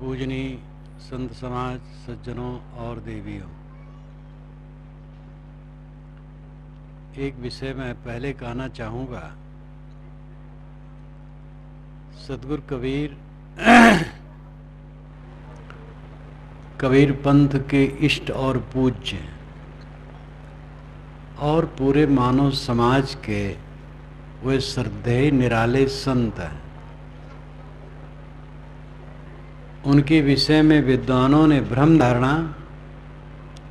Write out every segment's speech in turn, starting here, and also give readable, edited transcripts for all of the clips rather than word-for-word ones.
पूजनीय संत समाज, सज्जनों और देवियों, एक विषय मैं पहले कहना चाहूँगा। सतगुरु कबीर कबीर पंथ के इष्ट और पूज्य और पूरे मानव समाज के वे श्रद्धेय निराले संत हैं। उनके विषय में विद्वानों ने भ्रम धारणा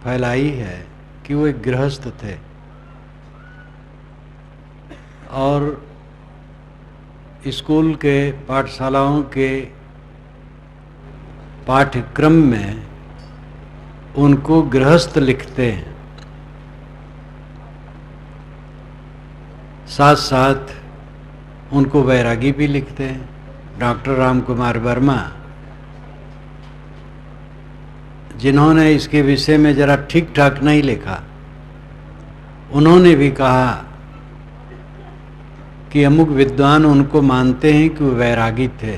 फैलाई है कि वो एक गृहस्थ थे और स्कूल के पाठशालाओं के पाठ्यक्रम में उनको गृहस्थ लिखते हैं, साथ साथ उनको वैरागी भी लिखते हैं। डॉक्टर राम कुमार वर्मा, जिन्होंने इसके विषय में जरा ठीक ठाक नहीं लिखा, उन्होंने भी कहा कि अमुक विद्वान उनको मानते हैं कि वो वैरागी थे।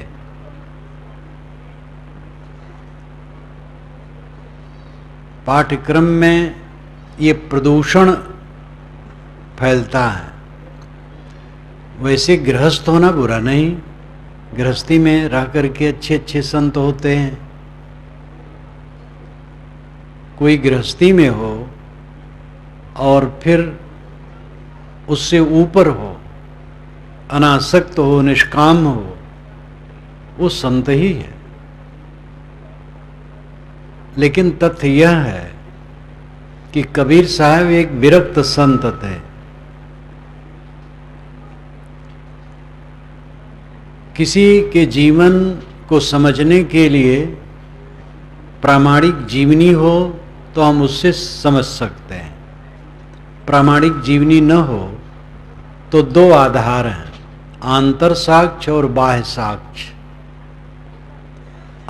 पाठ्यक्रम में ये प्रदूषण फैलता है। वैसे गृहस्थ होना बुरा नहीं, गृहस्थी में रह करके अच्छे अच्छे संत होते हैं। कोई गृहस्थी में हो और फिर उससे ऊपर हो, अनासक्त हो, निष्काम हो, वो संत ही है। लेकिन तथ्य यह है कि कबीर साहब एक विरक्त संत थे। किसी के जीवन को समझने के लिए प्रामाणिक जीवनी हो तो हम उससे समझ सकते हैं। प्रामाणिक जीवनी न हो तो दो आधार हैं, आंतर साक्ष्य और बाह्य साक्ष्य।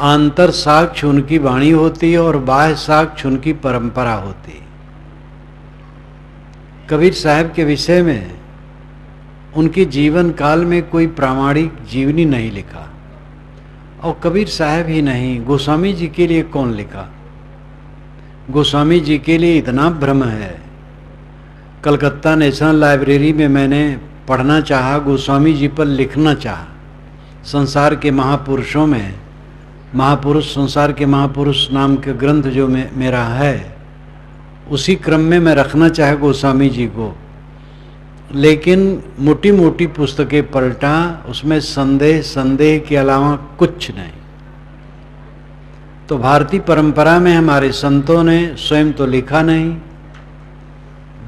आंतर साक्ष्य उनकी वाणी होती है और बाह्य साक्ष्य उनकी परंपरा होती है। कबीर साहब के विषय में उनके जीवन काल में कोई प्रामाणिक जीवनी नहीं लिखा, और कबीर साहब ही नहीं, गोस्वामी जी के लिए कौन लिखा? गोस्वामी जी के लिए इतना भ्रम है। कलकत्ता नेशनल लाइब्रेरी में मैंने पढ़ना चाहा, गोस्वामी जी पर लिखना चाहा। संसार के महापुरुषों में महापुरुष, संसार के महापुरुष नाम के ग्रंथ जो मेरा है, उसी क्रम में मैं रखना चाहे गोस्वामी जी को। लेकिन मोटी मोटी पुस्तकें पलटा, उसमें संदेह के अलावा कुछ नहीं। तो भारतीय परंपरा में हमारे संतों ने स्वयं तो लिखा नहीं,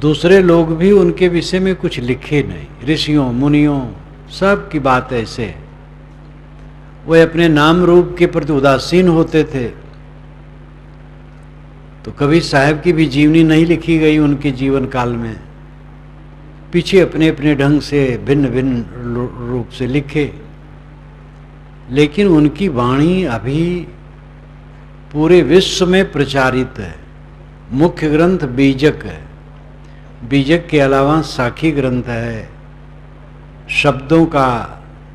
दूसरे लोग भी उनके विषय में कुछ लिखे नहीं। ऋषियों मुनियों सब की बात ऐसे है, वे अपने नाम रूप के प्रति उदासीन होते थे। तो कबीर साहब की भी जीवनी नहीं लिखी गई उनके जीवन काल में, पीछे अपने अपने ढंग से भिन्न भिन्न रूप से लिखे। लेकिन उनकी वाणी अभी पूरे विश्व में प्रचारित है। मुख्य ग्रंथ बीजक है, बीजक के अलावा साखी ग्रंथ है, शब्दों का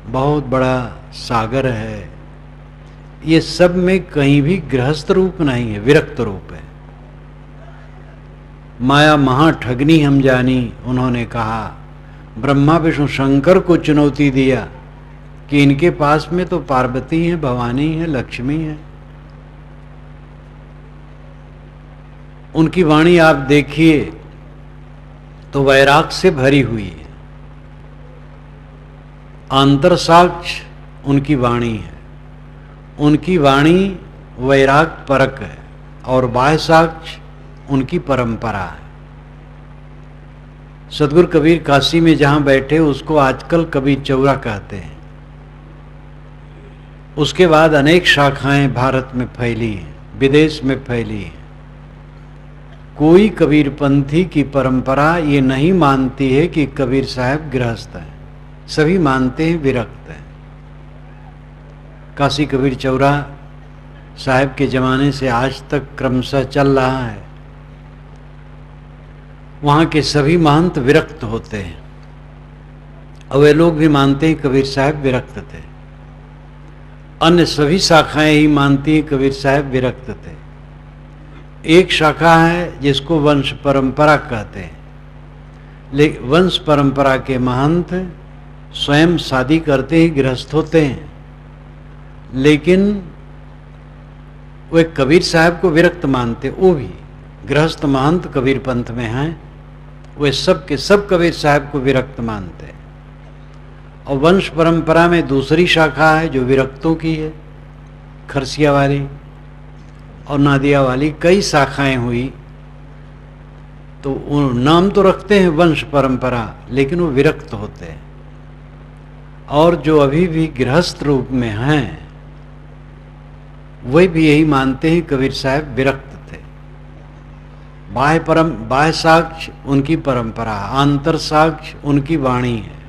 बहुत बड़ा सागर है। ये सब में कहीं भी गृहस्थ रूप नहीं है, विरक्त रूप है। माया महाठगनी हम जानी, उन्होंने कहा। ब्रह्मा विष्णु शंकर को चुनौती दिया कि इनके पास में तो पार्वती है, भवानी है, लक्ष्मी है। उनकी वाणी आप देखिए तो वैराग से भरी हुई है। आंतर साक्ष्य उनकी वाणी है, उनकी वाणी वैराग परक है, और बाह्य साक्ष्य उनकी परंपरा है। सतगुरु कबीर काशी में जहां बैठे उसको आजकल कबीर चौरा कहते हैं। उसके बाद अनेक शाखाएं भारत में फैली हैं, विदेश में फैली हैं। कोई कबीरपंथी की परंपरा ये नहीं मानती है कि कबीर साहब गृहस्थ हैं, सभी मानते हैं विरक्त हैं। काशी कबीर चौरा साहब के जमाने से आज तक क्रमशः चल रहा है। वहाँ के सभी महंत विरक्त होते हैं, और वे लोग भी मानते हैं कबीर साहब विरक्त थे। अन्य सभी शाखाएं ही मानती हैं कबीर साहब विरक्त थे। एक शाखा है जिसको वंश परंपरा कहते हैं, लेकिन वंश परंपरा के महंत स्वयं शादी करते ही गृहस्थ होते हैं, लेकिन वे कबीर साहब को विरक्त मानते। वो भी गृहस्थ महंत कबीर पंथ में हैं, वे सब के सब कबीर साहब को विरक्त मानते हैं। और वंश परंपरा में दूसरी शाखा है जो विरक्तों की है, खरसिया वाली और नादिया वाली, कई शाखाएं हुई। तो नाम तो रखते हैं वंश परंपरा, लेकिन वो विरक्त होते हैं। और जो अभी भी गृहस्थ रूप में हैं वे भी यही मानते हैं कबीर साहब विरक्त थे। बाह्य साक्ष्य उनकी परंपरा, आंतर साक्ष्य उनकी वाणी है।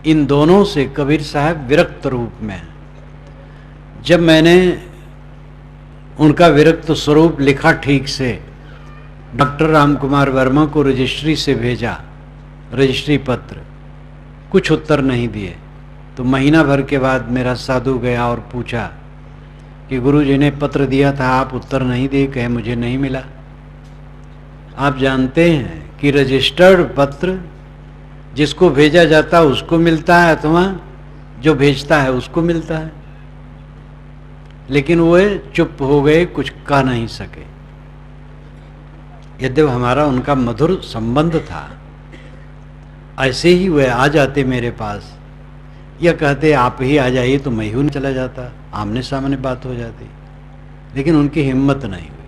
इन दोनों से कबीर साहब विरक्त रूप में हैं। जब मैंने उनका विरक्त स्वरूप लिखा ठीक से, डॉक्टर राम कुमार वर्मा को रजिस्ट्री से भेजा, रजिस्ट्री पत्र, कुछ उत्तर नहीं दिए। तो महीना भर के बाद मेरा साधु गया और पूछा कि गुरुजी ने पत्र दिया था, आप उत्तर नहीं दिए। कहे मुझे नहीं मिला। आप जानते हैं कि रजिस्टर्ड पत्र जिसको भेजा जाता है उसको मिलता है, अथवा जो भेजता है उसको मिलता है। लेकिन वे चुप हो गए, कुछ कह नहीं सके। यद्यपि हमारा उनका मधुर संबंध था। ऐसे ही वे आ जाते मेरे पास, या कहते आप ही आ जाइए, तो मैं ही चला जाता, आमने सामने बात हो जाती। लेकिन उनकी हिम्मत नहीं हुई,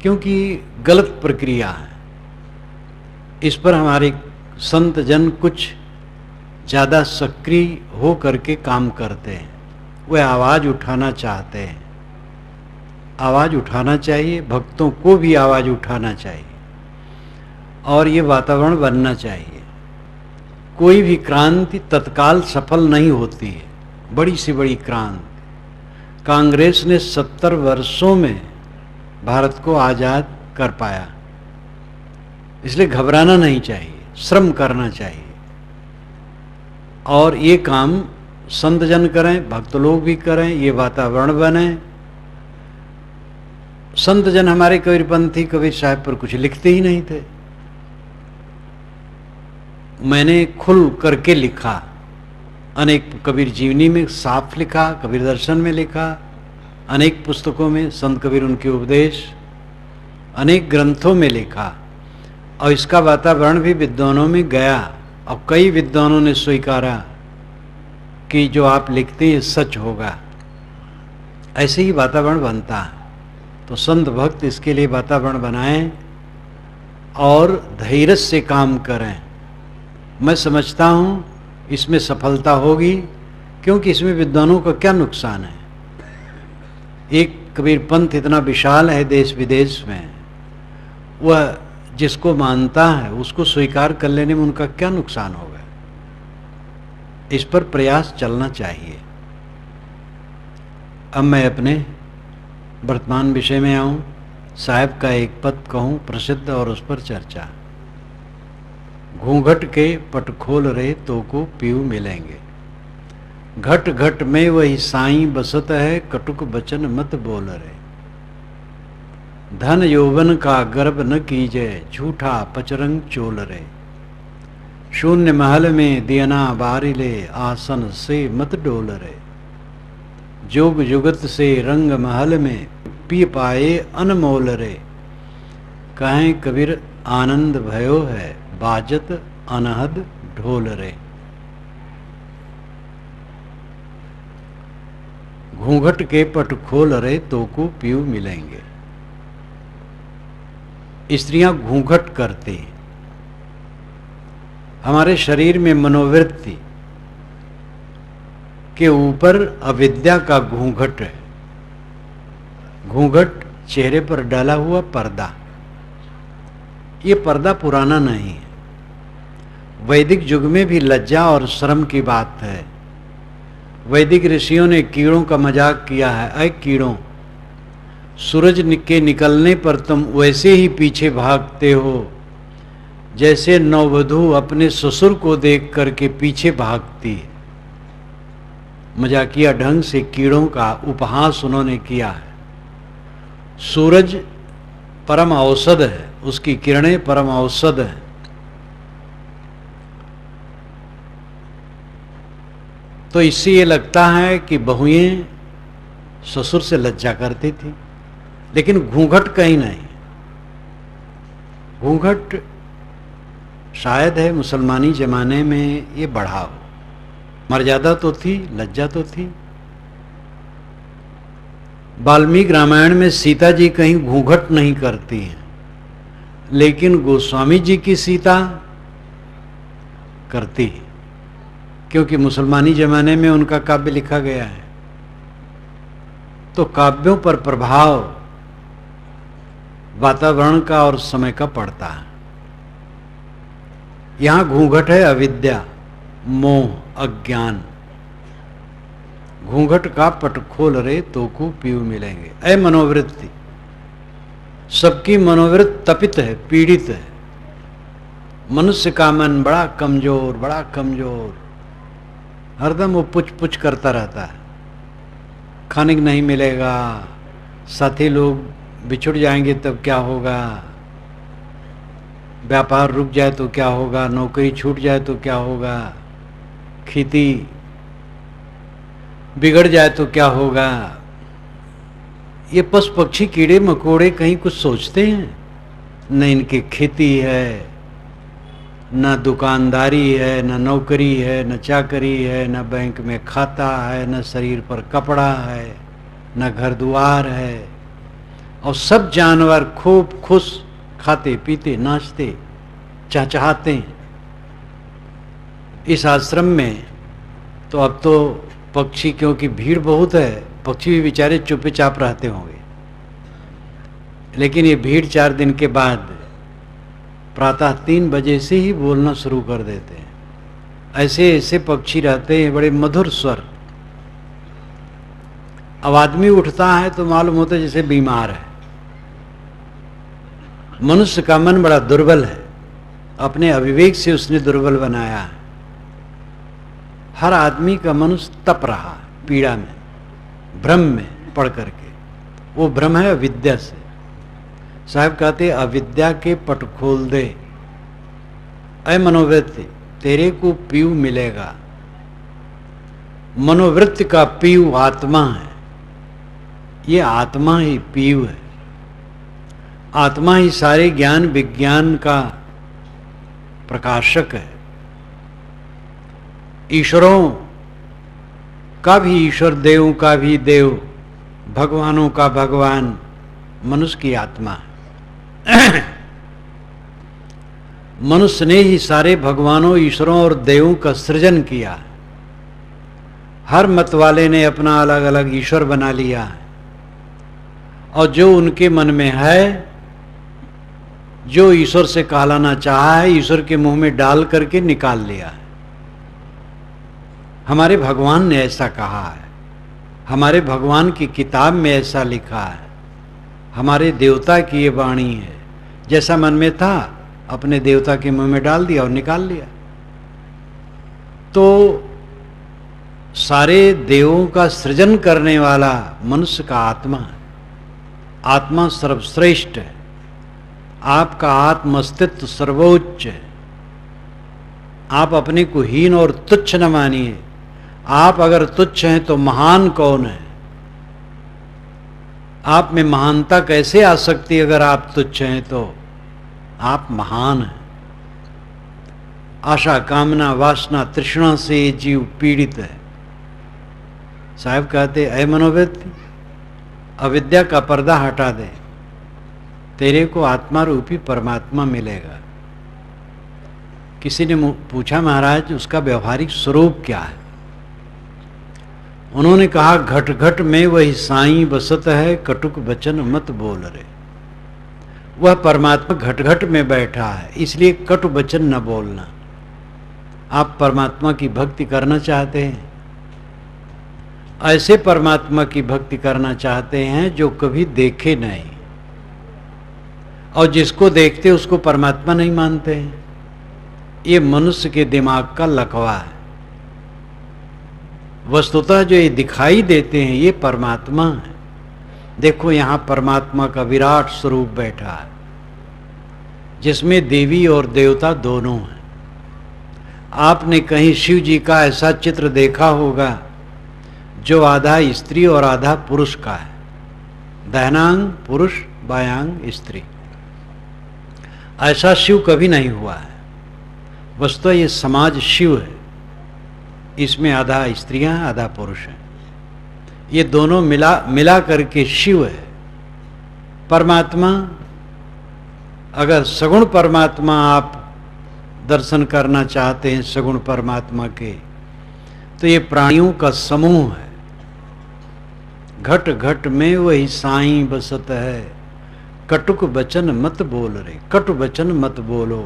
क्योंकि गलत प्रक्रिया है। इस पर हमारे संत जन कुछ ज़्यादा सक्रिय हो करके काम करते हैं। वे आवाज़ उठाना चाहते हैं। आवाज़ उठाना चाहिए, भक्तों को भी आवाज़ उठाना चाहिए, और ये वातावरण बनना चाहिए। कोई भी क्रांति तत्काल सफल नहीं होती है, बड़ी से बड़ी क्रांति। कांग्रेस ने 70 वर्षों में भारत को आज़ाद कर पाया। इसलिए घबराना नहीं चाहिए, श्रम करना चाहिए। और ये काम संत जन करें, भक्त लोग भी करें, ये वातावरण बने। संत जन हमारे कबीरपंथी कबीर साहब पर कुछ लिखते ही नहीं थे। मैंने खुल करके लिखा, अनेक कबीर जीवनी में साफ लिखा, कबीर दर्शन में लिखा, अनेक पुस्तकों में संत कबीर उनके उपदेश, अनेक ग्रंथों में लिखा। और इसका वातावरण भी विद्वानों में गया, और कई विद्वानों ने स्वीकारा कि जो आप लिखते हैं सच होगा। ऐसे ही वातावरण बनता है। तो संत भक्त इसके लिए वातावरण बनाएं और धैर्य से काम करें। मैं समझता हूँ इसमें सफलता होगी, क्योंकि इसमें विद्वानों का क्या नुकसान है। एक कबीर पंथ इतना विशाल है देश विदेश में, वह जिसको मानता है उसको स्वीकार कर लेने में उनका क्या नुकसान होगा। इस पर प्रयास चलना चाहिए। अब मैं अपने वर्तमान विषय में आऊं। साहब का एक पद कहूं प्रसिद्ध और उस पर चर्चा। घूंघट के पट खोल रहे तो को पीऊ मिलेंगे, घट घट में वही साईं बसत है, कटुक बचन मत बोल रहे। धन यौवन का गर्भ न कीजे, झूठा पचरंग चोल रे। शून्य महल में दियना बारिले, आसन से मत डोल रे। जोग जुगत से रंग महल में, पी पाए अनमोल रे। कहें कबीर आनंद भयो है, बाजत अनहद ढोल रे। घूंघट के पट खोल रहे तो को पीऊ मिलेंगे। स्त्रियां घूंघट करती। हमारे शरीर में मनोवृत्ति के ऊपर अविद्या का घूंघट है। घूंघट चेहरे पर डाला हुआ पर्दा। ये पर्दा पुराना नहीं है। वैदिक युग में भी लज्जा और शर्म की बात है। वैदिक ऋषियों ने कीड़ों का मजाक किया है। अय कीड़ों, सूरज के निकलने पर तुम वैसे ही पीछे भागते हो जैसे नववधू अपने ससुर को देख करके पीछे भागती है। मजाकिया ढंग से कीड़ों का उपहास उन्होंने किया है। सूरज परम औषध है, उसकी किरणें परम औषध है। तो इससे ये लगता है कि बहुएं ससुर से लज्जा करती थी, लेकिन घूंघट कहीं नहीं। घूंघट शायद है मुसलमानी जमाने में ये बढ़ा हो। मर्यादा तो थी, लज्जा तो थी। वाल्मीकि रामायण में सीता जी कहीं घूंघट नहीं करती हैं, लेकिन गोस्वामी जी की सीता करती है, क्योंकि मुसलमानी जमाने में उनका काव्य लिखा गया है। तो काव्यों पर प्रभाव वातावरण का और समय का पड़ता है। यहां घूंघट है अविद्या, मोह, अज्ञान। घूंघट का पट खोल रे तो को पीऊ मिलेंगे। ऐ मनोवृत्ति, सबकी मनोवृत्ति तपित है, पीड़ित है। मनुष्य का मन बड़ा कमजोर, बड़ा कमजोर, हरदम वो पुछ पुछ करता रहता है। खाने को नहीं मिलेगा, साथी लोग बिछुड़ जाएंगे तब क्या होगा, व्यापार रुक जाए तो क्या होगा, नौकरी छूट जाए तो क्या होगा, खेती बिगड़ जाए तो क्या होगा। ये पशु पक्षी कीड़े मकोड़े कहीं कुछ सोचते हैं? न इनकी खेती है, न दुकानदारी है, न नौकरी है, न चाकरी है, न बैंक में खाता है, न शरीर पर कपड़ा है, न घर द्वार है। और सब जानवर खूब खुश खाते पीते नाचते चहचहाते हैं। इस आश्रम में तो अब तो पक्षी, क्योंकि भीड़ बहुत है, पक्षी भी बेचारे चुपचाप रहते होंगे, लेकिन ये भीड़ 4 दिन के बाद प्रातः 3 बजे से ही बोलना शुरू कर देते हैं। ऐसे ऐसे पक्षी रहते हैं, बड़े मधुर स्वर। अब आदमी उठता है तो मालूम होता है जैसे बीमार है। मनुष्य का मन बड़ा दुर्बल है, अपने अविवेक से उसने दुर्बल बनाया है। हर आदमी का मनुष्य तप रहा पीड़ा में, भ्रम में पड़ करके। वो भ्रम है अविद्या से। साहब कहते अविद्या के पट खोल दे, ऐ मनोवृत्ति तेरे को पीऊ मिलेगा। मनोवृत्ति का पीऊ आत्मा है। ये आत्मा ही पीऊ है। आत्मा ही सारे ज्ञान विज्ञान का प्रकाशक है। ईश्वरों का भी ईश्वर, देवों का भी देव, भगवानों का भगवान मनुष्य की आत्मा है। मनुष्य ने ही सारे भगवानों, ईश्वरों और देवों का सृजन किया। हर मत वाले ने अपना अलग अलग ईश्वर बना लिया है, और जो उनके मन में है, जो ईश्वर से कहलाना चाहा है, ईश्वर के मुंह में डाल करके निकाल लिया है। हमारे भगवान ने ऐसा कहा है, हमारे भगवान की किताब में ऐसा लिखा है, हमारे देवता की ये वाणी है। जैसा मन में था अपने देवता के मुंह में डाल दिया और निकाल लिया। तो सारे देवों का सृजन करने वाला मनुष्य का आत्मा है। आत्मा सर्वश्रेष्ठ है। आपका आत्म अस्तित्व सर्वोच्च है। आप अपने को हीन और तुच्छ न मानिए। आप अगर तुच्छ हैं तो महान कौन है? आप में महानता कैसे आ सकती है? अगर आप तुच्छ हैं तो आप महान हैं। आशा, कामना, वासना, तृष्णा से ये जीव पीड़ित है। साहब कहते ऐ मनोवृत्ति, अविद्या का पर्दा हटा दे, तेरे को आत्मा रूपी परमात्मा मिलेगा। किसी ने पूछा महाराज उसका व्यवहारिक स्वरूप क्या है? उन्होंने कहा घट घट में वही साईं बसत है, कटुक वचन मत बोल रे। वह परमात्मा घट घट में बैठा है, इसलिए कटु वचन न बोलना। आप परमात्मा की भक्ति करना चाहते हैं, ऐसे परमात्मा की भक्ति करना चाहते हैं जो कभी देखे नहीं, और जिसको देखते उसको परमात्मा नहीं मानते हैं। ये मनुष्य के दिमाग का लकवा है। वस्तुतः जो ये दिखाई देते हैं ये परमात्मा है। देखो यहाँ परमात्मा का विराट स्वरूप बैठा है, जिसमें देवी और देवता दोनों हैं। आपने कहीं शिव जी का ऐसा चित्र देखा होगा जो आधा स्त्री और आधा पुरुष का है, दाहिनांग पुरुष बायांग स्त्री। ऐसा शिव कभी नहीं हुआ है। वस्तुतः ये समाज शिव है, इसमें आधा स्त्रियां आधा पुरुष हैं। ये दोनों मिला करके शिव है। परमात्मा, अगर सगुण परमात्मा आप दर्शन करना चाहते हैं सगुण परमात्मा के, तो ये प्राणियों का समूह है। घट घट में वही साईं बसत है, कटुक वचन मत बोल रे, कटु वचन मत बोलो।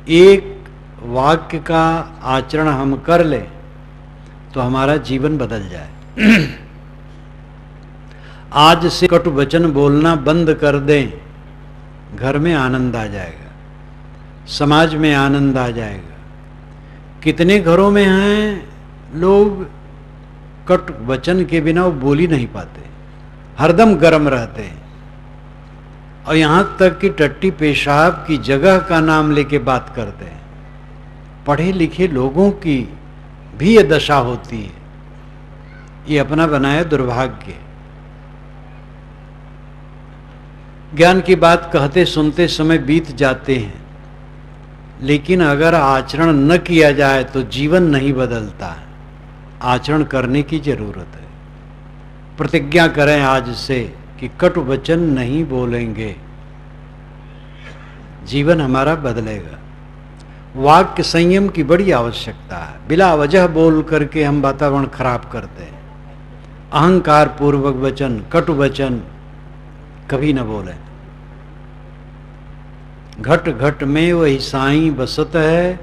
एक वाक्य का आचरण हम कर ले तो हमारा जीवन बदल जाए। आज से कटु वचन बोलना बंद कर दें, घर में आनंद आ जाएगा, समाज में आनंद आ जाएगा। कितने घरों में हैं लोग कटु वचन के बिना वो बोल ही नहीं पाते, हरदम गर्म रहते हैं, और यहां तक कि टट्टी पेशाब की जगह का नाम लेके बात करते हैं। पढ़े लिखे लोगों की भी ये दशा होती है। ये अपना बनाया दुर्भाग्य। ज्ञान की बात कहते सुनते समय बीत जाते हैं, लेकिन अगर आचरण न किया जाए तो जीवन नहीं बदलता है। आचरण करने की जरूरत है। प्रतिज्ञा करें आज से कि कटु वचन नहीं बोलेंगे, जीवन हमारा बदलेगा। वाक्य संयम की बड़ी आवश्यकता है। बिला वजह बोल करके हम वातावरण खराब करते हैं। अहंकार पूर्वक वचन, कटु वचन कभी न बोले। घट घट में वही साईं बसत है,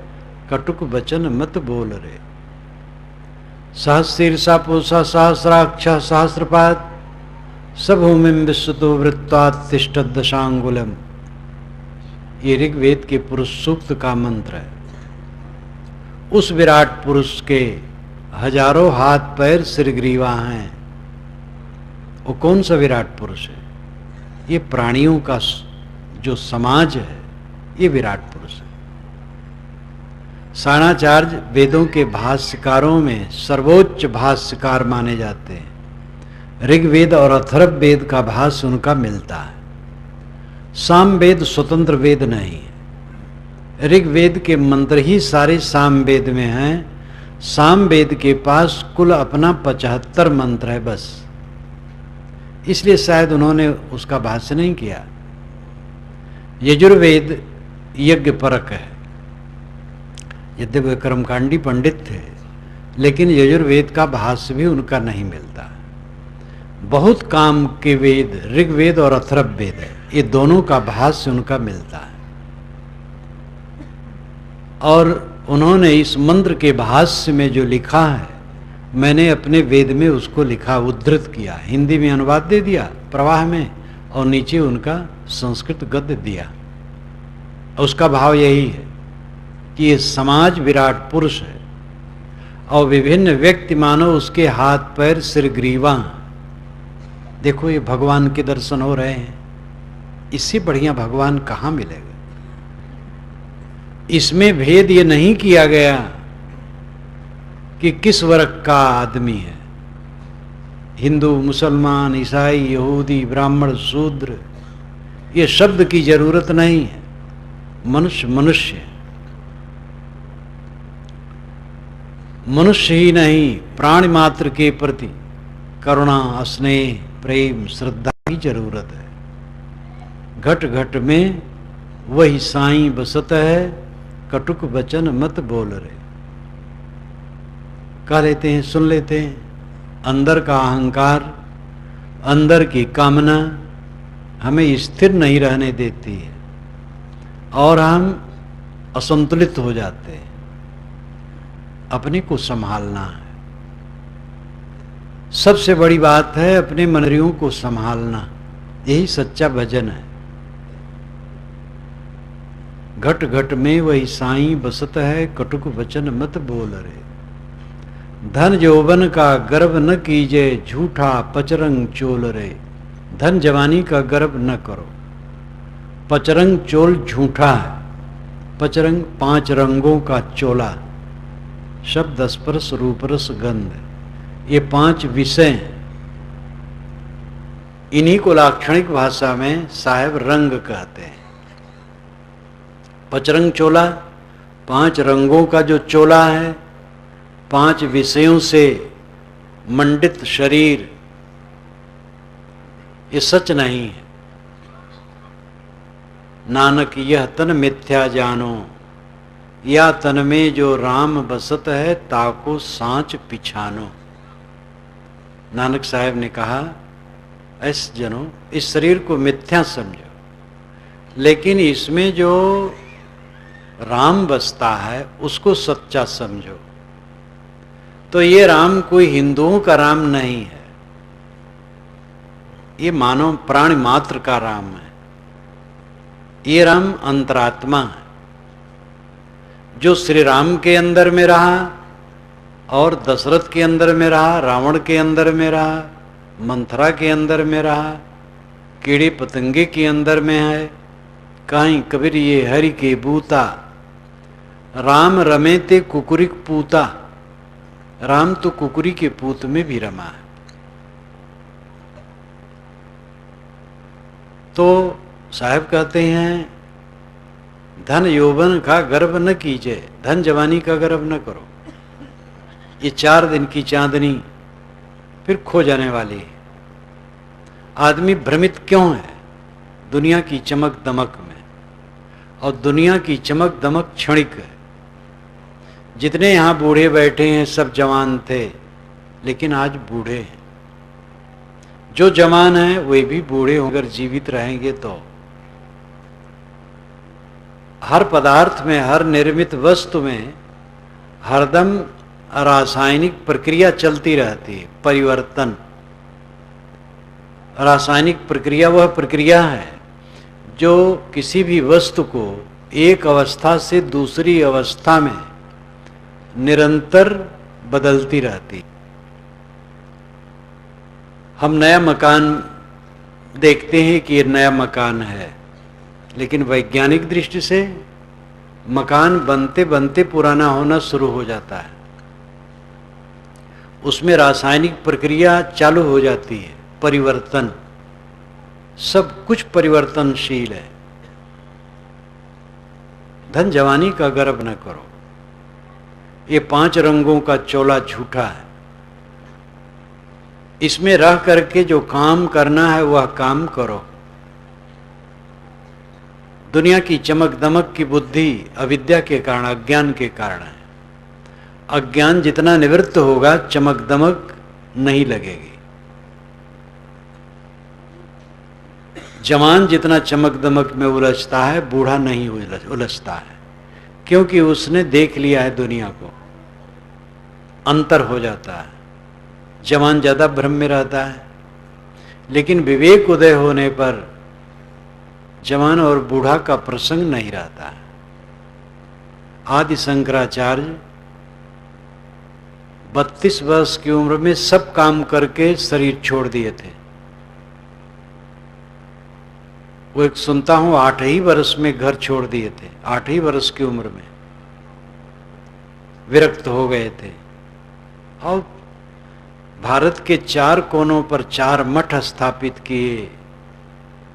कटुक वचन मत बोल रे। सहस्रीर्षा पूषा सहस्राक्ष सहस्रपाद, सभूमिम विश्वतो वृत्तात् तिष्ठत् दशांगुलम। ये ऋग्वेद के पुरुष सूक्त का मंत्र है। उस विराट पुरुष के हजारों हाथ पैर सिरग्रीवा हैं। वो कौन सा विराट पुरुष है? ये प्राणियों का जो समाज है, ये विराट पुरुष है। साणाचार्य वेदों के भाष्यकारों में सर्वोच्च भाष्यकार माने जाते हैं। ऋग्वेद और अथर्ववेद का भाष्य उनका मिलता है। सामवेद स्वतंत्र वेद नहीं है। ऋग्वेद के मंत्र ही सारे सामवेद में हैं। सामवेद के पास कुल अपना 75 मंत्र है बस, इसलिए शायद उन्होंने उसका भाष्य नहीं किया। यजुर्वेद यज्ञ परक है। यद्यपि कर्मकांडी पंडित थे, लेकिन यजुर्वेद का भाष्य भी उनका नहीं मिलता। बहुत काम के वेद ऋग्वेद और अथर्ववेद है, ये दोनों का भाष्य उनका मिलता है। और उन्होंने इस मंत्र के भाष्य में जो लिखा है, मैंने अपने वेद में उसको लिखा, उद्धृत किया, हिंदी में अनुवाद दे दिया प्रवाह में, और नीचे उनका संस्कृत गद्य दिया। उसका भाव यही है कि ये समाज विराट पुरुष है और विभिन्न व्यक्ति मानो उसके हाथ पैर सिर ग्रीवा। देखो ये भगवान के दर्शन हो रहे हैं, इससे बढ़िया भगवान कहाँ मिलेगा। इसमें भेद ये नहीं किया गया कि किस वर्ग का आदमी है, हिंदू, मुसलमान, ईसाई, यहूदी, ब्राह्मण, शूद्र, ये शब्द की जरूरत नहीं है। मनुष्य मनुष्य, मनुष्य ही नहीं, प्राणी मात्र के प्रति करुणा, स्नेह, प्रेम, श्रद्धा की जरूरत है। घट घट में वही साईं बसत है, कटुक वचन मत बोल रे। कह लेते हैं, सुन लेते हैं। अंदर का अहंकार, अंदर की कामना हमें स्थिर नहीं रहने देती है और हम असंतुलित हो जाते हैं। अपने को संभालना है। सबसे बड़ी बात है अपने मनरियों को संभालना, यही सच्चा भजन है। घट घट में वही साईं बसत है, कटुक वचन मत बोल रे। धन यौवन का गर्व न कीजे, झूठा पचरंग चोल रे। धन जवानी का गर्व न करो। पचरंग चोल झूठा है। पचरंग 5 रंगों का चोला, शब्द स्पर्श रूप रस गंध, ये 5 विषय हैं। इन्हीं को लाक्षणिक भाषा में साहेब रंग कहते हैं। पचरंग चोला 5 रंगों का जो चोला है, 5 विषयों से मंडित शरीर, ये सच नहीं है। नानक यह तन मिथ्या जानो, या तन में जो राम बसत है, ताको सांच पिछानो। नानक साहब ने कहा, ऐसे जनों इस शरीर को मिथ्या समझो, लेकिन इसमें जो राम बसता है उसको सच्चा समझो। तो ये राम कोई हिंदुओं का राम नहीं है, ये मानव प्राणी मात्र का राम है। ये राम अंतरात्मा है, जो श्री राम के अंदर में रहा और दशरथ के अंदर में रहा, रावण के अंदर में रहा, मंथरा के अंदर में रहा, कीड़े पतंगे के अंदर में है। कहीं कबीर ये हरि के बूता, राम रमे ते कुकुरी पूता। राम तो कुकुरी के पूत में भी रमा है। तो साहब कहते हैं, धन यौवन का गर्व न कीजिए, धन जवानी का गर्व न करो। ये 4 दिन की चांदनी फिर खो जाने वाली है। आदमी भ्रमित क्यों है? दुनिया की चमक दमक में, और दुनिया की चमक दमक क्षणिक है। जितने यहाँ बूढ़े बैठे हैं सब जवान थे, लेकिन आज बूढ़े हैं। जो जवान हैं वे भी बूढ़े होकर जीवित रहेंगे। तो हर पदार्थ में, हर निर्मित वस्तु में हरदम रासायनिक प्रक्रिया चलती रहती है। परिवर्तन, रासायनिक प्रक्रिया वह प्रक्रिया है जो किसी भी वस्तु को एक अवस्था से दूसरी अवस्था में निरंतर बदलती रहती। हम नया मकान देखते हैं कि ये नया मकान है, लेकिन वैज्ञानिक दृष्टि से मकान बनते बनते पुराना होना शुरू हो जाता है। उसमें रासायनिक प्रक्रिया चालू हो जाती है, परिवर्तन, सब कुछ परिवर्तनशील है। धन जवानी का गर्व न करो। ये 5 रंगों का चोला झूठा है। इसमें रह करके जो काम करना है वह काम करो। दुनिया की चमक दमक की बुद्धि अविद्या के कारण, अज्ञान के कारण है। अज्ञान जितना निवृत्त होगा, चमक दमक नहीं लगेगी। जवान जितना चमक दमक में उलझता है, बूढ़ा नहीं उलझता है, क्योंकि उसने देख लिया है दुनिया को। अंतर हो जाता है। जवान ज्यादा भ्रम में रहता है, लेकिन विवेक उदय होने पर जवान और बूढ़ा का प्रसंग नहीं रहता है। आदि शंकराचार्य 32 वर्ष की उम्र में सब काम करके शरीर छोड़ दिए थे। वो एक सुनता हूं 8 ही वर्ष में घर छोड़ दिए थे। 8 ही वर्ष की उम्र में विरक्त हो गए थे। और भारत के 4 कोनों पर 4 मठ स्थापित किए,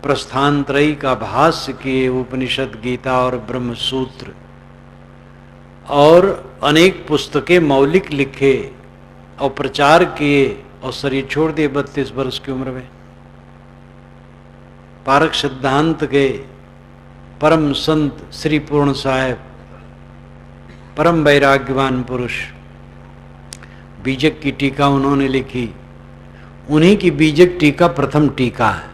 प्रस्थानत्रयी का भाष्य किए, उपनिषद, गीता और ब्रह्म सूत्र, और अनेक पुस्तकें मौलिक लिखे और प्रचार किए, और शरीर छोड़ दिए 32 वर्ष की उम्र में। पारक सिद्धांत के परम संत श्री पूर्ण साहेब, परम वैराग्यवान पुरुष, बीजक की टीका उन्होंने लिखी। उन्हीं की बीजक टीका प्रथम टीका है।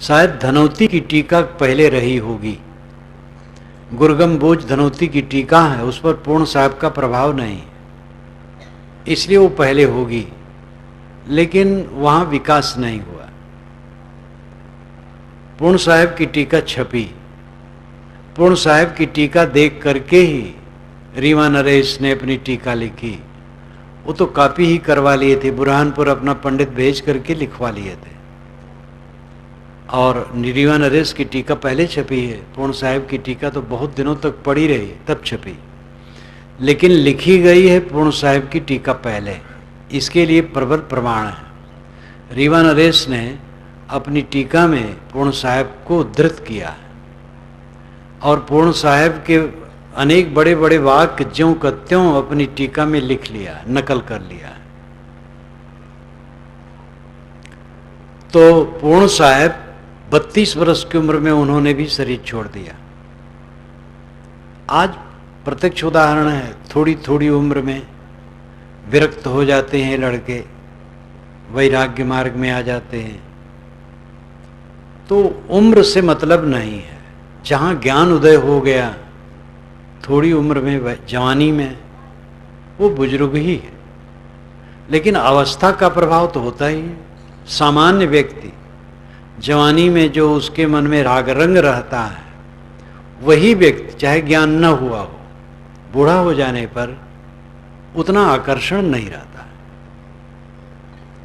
शायद धनौती की टीका पहले रही होगी। गुरगम बोझ धनौती की टीका है, उस पर पूर्ण साहब का प्रभाव नहीं, इसलिए वो पहले होगी, लेकिन वहां विकास नहीं हुआ। पूर्ण साहब की टीका छपी। पूर्ण साहब की टीका देख करके ही रीवा नरेश ने अपनी टीका लिखी, वो तो कॉपी ही करवा लिए थे, बुरहानपुर अपना पंडित भेज करके लिखवा लिए थे। और रीवा नरेश की टीका पहले छपी है, पूर्ण साहिब की टीका तो बहुत दिनों तक पड़ी रही तब छपी, लेकिन लिखी गई है पूर्ण साहिब की टीका पहले। इसके लिए प्रबल प्रमाण है। रीवा नरेश ने अपनी टीका में पूर्ण साहिब को उद्धृत किया और पूर्ण साहिब के अनेक बड़े बड़े वाक्य ज्यों का त्यों अपनी टीका में लिख लिया, नकल कर लिया। तो पूर्ण साहिब 32 वर्ष की उम्र में उन्होंने भी शरीर छोड़ दिया। आज प्रत्यक्ष उदाहरण है, थोड़ी थोड़ी उम्र में विरक्त हो जाते हैं लड़के, वैराग्य मार्ग में आ जाते हैं। तो उम्र से मतलब नहीं है, जहां ज्ञान उदय हो गया थोड़ी उम्र में, जवानी में, वो बुजुर्ग ही है। लेकिन अवस्था का प्रभाव तो होता ही है। सामान्य व्यक्ति जवानी में जो उसके मन में राग रंग रहता है, वही व्यक्ति चाहे ज्ञान न हुआ हो, बूढ़ा हो जाने पर उतना आकर्षण नहीं रहता,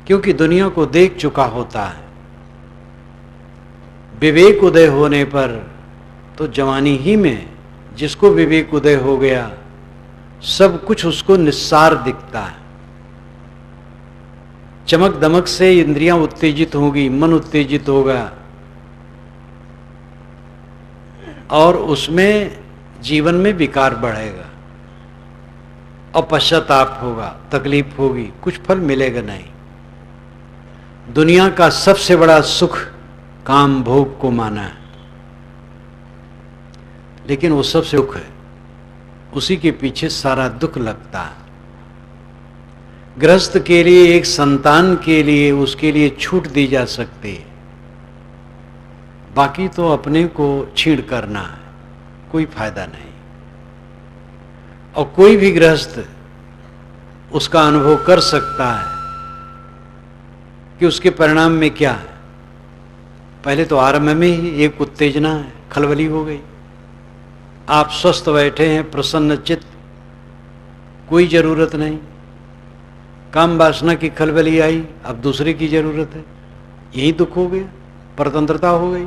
क्योंकि दुनिया को देख चुका होता है। विवेक उदय होने पर तो जवानी ही में जिसको विवेक उदय हो गया, सब कुछ उसको निस्सार दिखता है। चमक दमक से इंद्रियां उत्तेजित होंगी, मन उत्तेजित होगा और उसमें जीवन में विकार बढ़ेगा और पश्चाताप होगा, तकलीफ होगी, कुछ फल मिलेगा नहीं। दुनिया का सबसे बड़ा सुख काम भोग को माना है, लेकिन वो सबसे दुख है, उसी के पीछे सारा दुख लगता है। गृहस्थ के लिए, एक संतान के लिए, उसके लिए छूट दी जा सकती है, बाकी तो अपने को छीड़ करना है, कोई फायदा नहीं। और कोई भी गृहस्थ उसका अनुभव कर सकता है कि उसके परिणाम में क्या है। पहले तो आरंभ में ही एक उत्तेजना है, खलबली हो गई, आप स्वस्थ बैठे हैं, प्रसन्न चित्त, कोई जरूरत नहीं, काम वासना की खलबली आई, अब दूसरे की जरूरत है, यही दुख हो गया, परतंत्रता हो गई,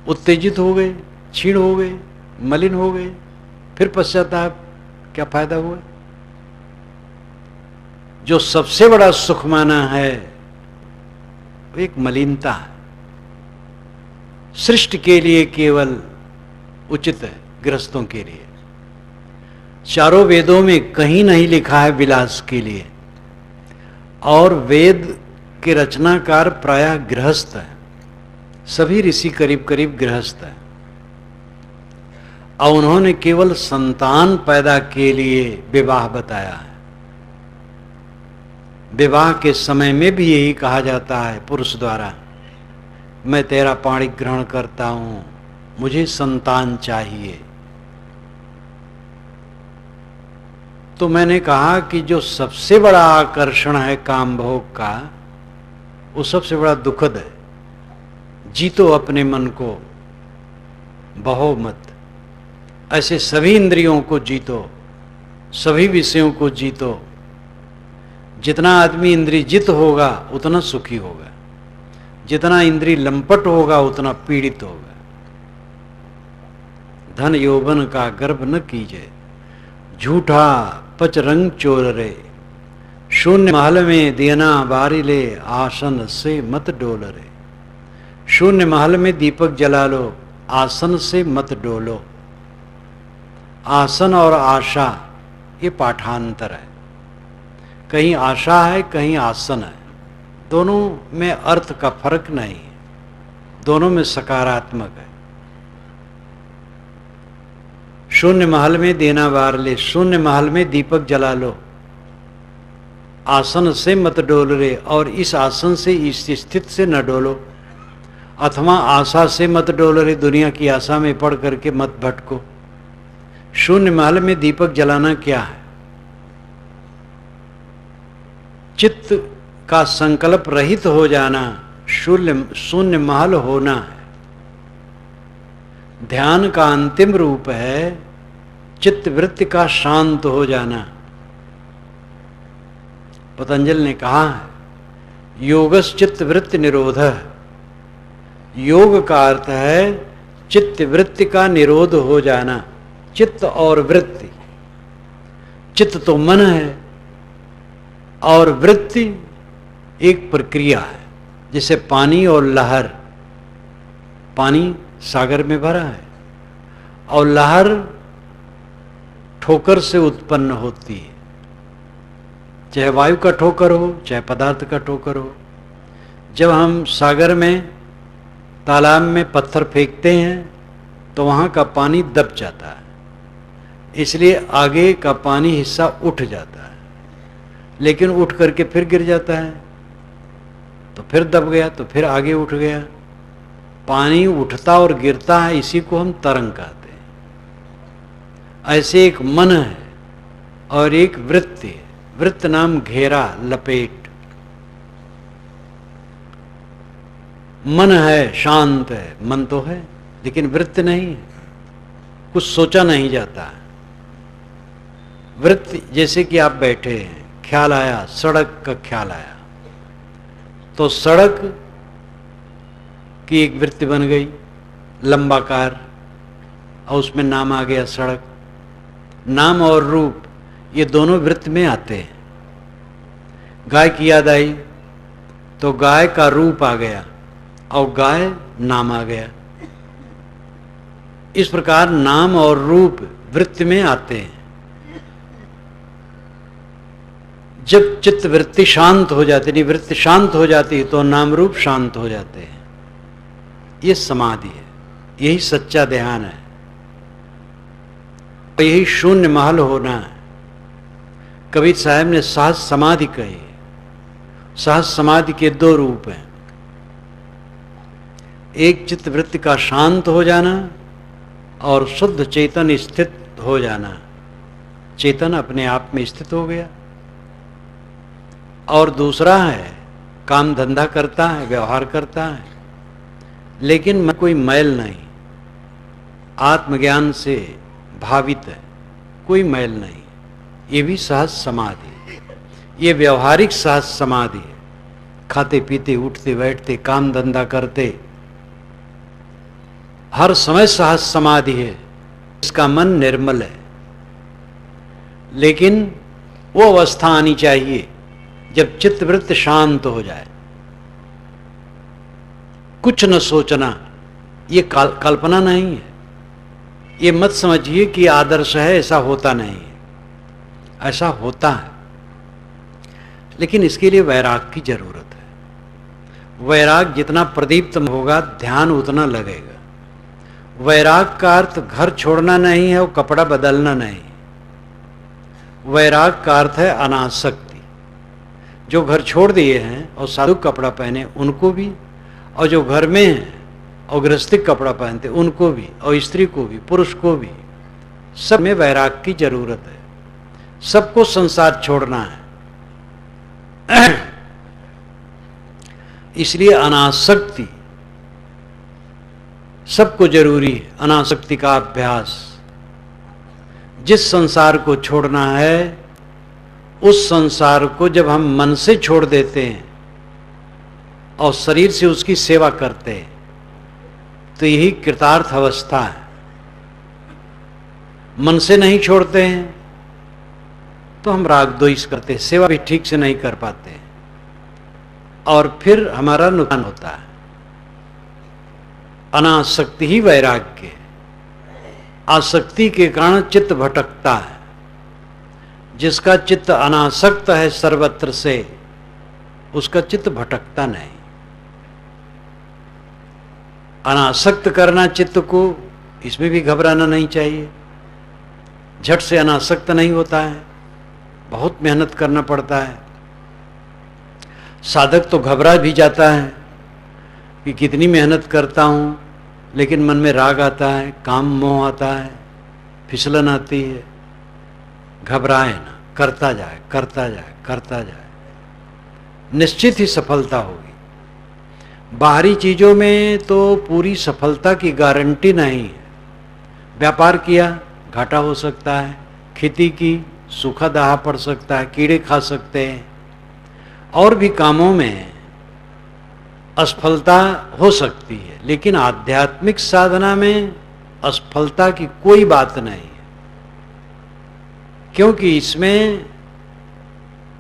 उत्तेजित हो गए, क्षीण हो गए, मलिन हो गए, फिर पश्चाताप, क्या फायदा हुआ। जो सबसे बड़ा सुख माना है वो एक मलिनता है, सृष्टि के लिए केवल उचित है, गृहस्थों के लिए। चारों वेदों में कहीं नहीं लिखा है विलास के लिए, और वेद के रचनाकार प्रायः गृहस्थ है, सभी ऋषि करीब करीब गृहस्थ है, और उन्होंने केवल संतान पैदा के लिए विवाह बताया है। विवाह के समय में भी यही कहा जाता है पुरुष द्वारा, मैं तेरा पाणी ग्रहण करता हूं, मुझे संतान चाहिए। तो मैंने कहा कि जो सबसे बड़ा आकर्षण है काम भोग का, वो सबसे बड़ा दुखद है। जीतो अपने मन को, बहो मत। ऐसे सभी इंद्रियों को जीतो, सभी विषयों को जीतो। जितना आदमी इंद्रिय जित होगा उतना सुखी होगा, जितना इंद्रिय लंपट होगा उतना पीड़ित होगा। धन यौवन का गर्भ न कीजिए, झूठा पच रंग चोर रे, शून्य महल में देना बारी ले, आसन से मत डोल रे। शून्य महल में दीपक जला लो, आसन से मत डोलो। आसन और आशा ये पाठांतर है, कहीं आशा है कहीं आसन है, दोनों में अर्थ का फर्क नहीं है, दोनों में सकारात्मक है। शून्य महल में देना बार ले, शून्य महल में दीपक जला लो, आसन से मत डोल रे, और इस आसन से इस स्थिति से न डोलो, अथवा आशा से मत डोल रे, दुनिया की आशा में पड़ करके मत भटको। शून्य महल में दीपक जलाना क्या है? चित्त का संकल्प रहित हो जाना, शून्य महल होना है। ध्यान का अंतिम रूप है चित्त वृत्ति का शांत हो जाना। पतंजलि ने कहा है योगश्चित्त वृत्ति निरोधः। योग का अर्थ है चित्त वृत्ति का निरोध हो जाना। चित्त और वृत्ति, चित्त तो मन है और वृत्ति एक प्रक्रिया है। जैसे पानी और लहर, पानी सागर में भरा है और लहर ठोकर से उत्पन्न होती है, चाहे वायु का ठोकर हो चाहे पदार्थ का ठोकर हो। जब हम सागर में तालाब में पत्थर फेंकते हैं तो वहाँ का पानी दब जाता है, इसलिए आगे का पानी हिस्सा उठ जाता है, लेकिन उठ करके फिर गिर जाता है, तो फिर दब गया, तो फिर आगे उठ गया। पानी उठता और गिरता है, इसी को हम तरंग कहते हैं। ऐसे एक मन है और एक वृत्ति है। वृत्त नाम घेरा, लपेट। मन है, शांत है, मन तो है लेकिन वृत्त नहीं है, कुछ सोचा नहीं जाता है। वृत्ति जैसे कि आप बैठे हैं, ख्याल आया, सड़क का ख्याल आया, तो सड़क की एक वृत्ति बन गई, लंबा कार, और उसमें नाम आ गया सड़क। नाम और रूप ये दोनों वृत्त में आते हैं। गाय की याद आई तो गाय का रूप आ गया और गाय नाम आ गया। इस प्रकार नाम और रूप वृत्त में आते हैं। जब चित्त वृत्ति शांत हो जाती, नहीं वृत्ति शांत हो जाती तो नाम रूप शांत हो जाते हैं। ये समाधि है, यही सच्चा ध्यान है, यही शून्य महल होना है। कबीर साहब ने सहज समाधि कही। सहज समाधि के दो रूप हैं, एक चित्त वृत्ति का शांत हो जाना और शुद्ध चेतन स्थित हो जाना। चेतन अपने आप में स्थित हो गया। और दूसरा है काम धंधा करता है, व्यवहार करता है, लेकिन मैं कोई मैल नहीं, आत्मज्ञान से भावित है, कोई मैल नहीं। ये भी सहज समाधि, ये व्यवहारिक सहज समाधि है। खाते पीते, उठते बैठते, काम धंधा करते, हर समय सहज समाधि है। इसका मन निर्मल है। लेकिन वो अवस्था आनी चाहिए जब चित्तवृत्ति शांत हो जाए, कुछ न सोचना। ये कल्पना नहीं है, ये मत समझिए कि आदर्श है, ऐसा होता नहीं है, ऐसा होता है। लेकिन इसके लिए वैराग की जरूरत है। वैराग जितना प्रदीप्त होगा ध्यान उतना लगेगा। वैराग का अर्थ घर छोड़ना नहीं है और कपड़ा बदलना नहीं। वैराग का अर्थ है अनासक्ति। जो घर छोड़ दिए हैं और साधु कपड़ा पहने उनको भी, और जो घर में हैं और गृहस्थिक कपड़ा पहनते उनको भी, और स्त्री को भी, पुरुष को भी, सब में वैराग की जरूरत है। सबको संसार छोड़ना है। इसलिए अनासक्ति सबको जरूरी है। अनासक्ति का अभ्यास। जिस संसार को छोड़ना है उस संसार को जब हम मन से छोड़ देते हैं और शरीर से उसकी सेवा करते हैं तो यही कृतार्थ अवस्था है। मन से नहीं छोड़ते हैं तो हम राग द्वेष करते हैं, सेवा भी ठीक से नहीं कर पाते और फिर हमारा नुकसान होता है। अनासक्ति ही वैराग्य है। आसक्ति के कारण चित्त भटकता है। जिसका चित्त अनासक्त है सर्वत्र से, उसका चित्त भटकता नहीं। अनासक्त करना चित्त को, इसमें भी घबराना नहीं चाहिए। झट से अनासक्त नहीं होता है, बहुत मेहनत करना पड़ता है। साधक तो घबरा भी जाता है कि कितनी मेहनत करता हूँ, लेकिन मन में राग आता है, काम मोह आता है, फिसलन आती है। घबराए ना, करता जाए, करता जाए, करता जाए, निश्चित ही सफलता होगी। बाहरी चीज़ों में तो पूरी सफलता की गारंटी नहीं है। व्यापार किया घाटा हो सकता है, खेती की सूखा दाहा पड़ सकता है, कीड़े खा सकते हैं, और भी कामों में असफलता हो सकती है, लेकिन आध्यात्मिक साधना में असफलता की कोई बात नहीं है, क्योंकि इसमें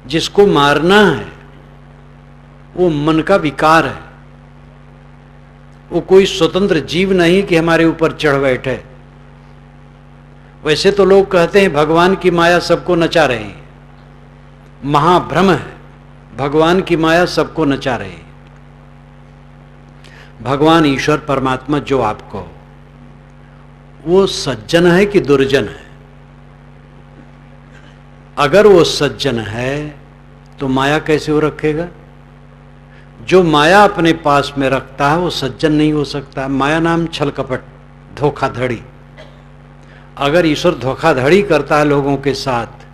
जिसको मारना है वो मन का विकार है, वो कोई स्वतंत्र जीव नहीं कि हमारे ऊपर चढ़ बैठे। वैसे तो लोग कहते हैं भगवान की माया सबको नचा रही है, महाभ्रम है, भगवान की माया सबको नचा रही है। भगवान ईश्वर परमात्मा जो आपको, वो सज्जन है कि दुर्जन है? अगर वो सज्जन है तो माया कैसे वो रखेगा? जो माया अपने पास में रखता है वो सज्जन नहीं हो सकता। माया नाम छल कपट, धोखाधड़ी। अगर ईश्वर धोखाधड़ी करता है लोगों के साथ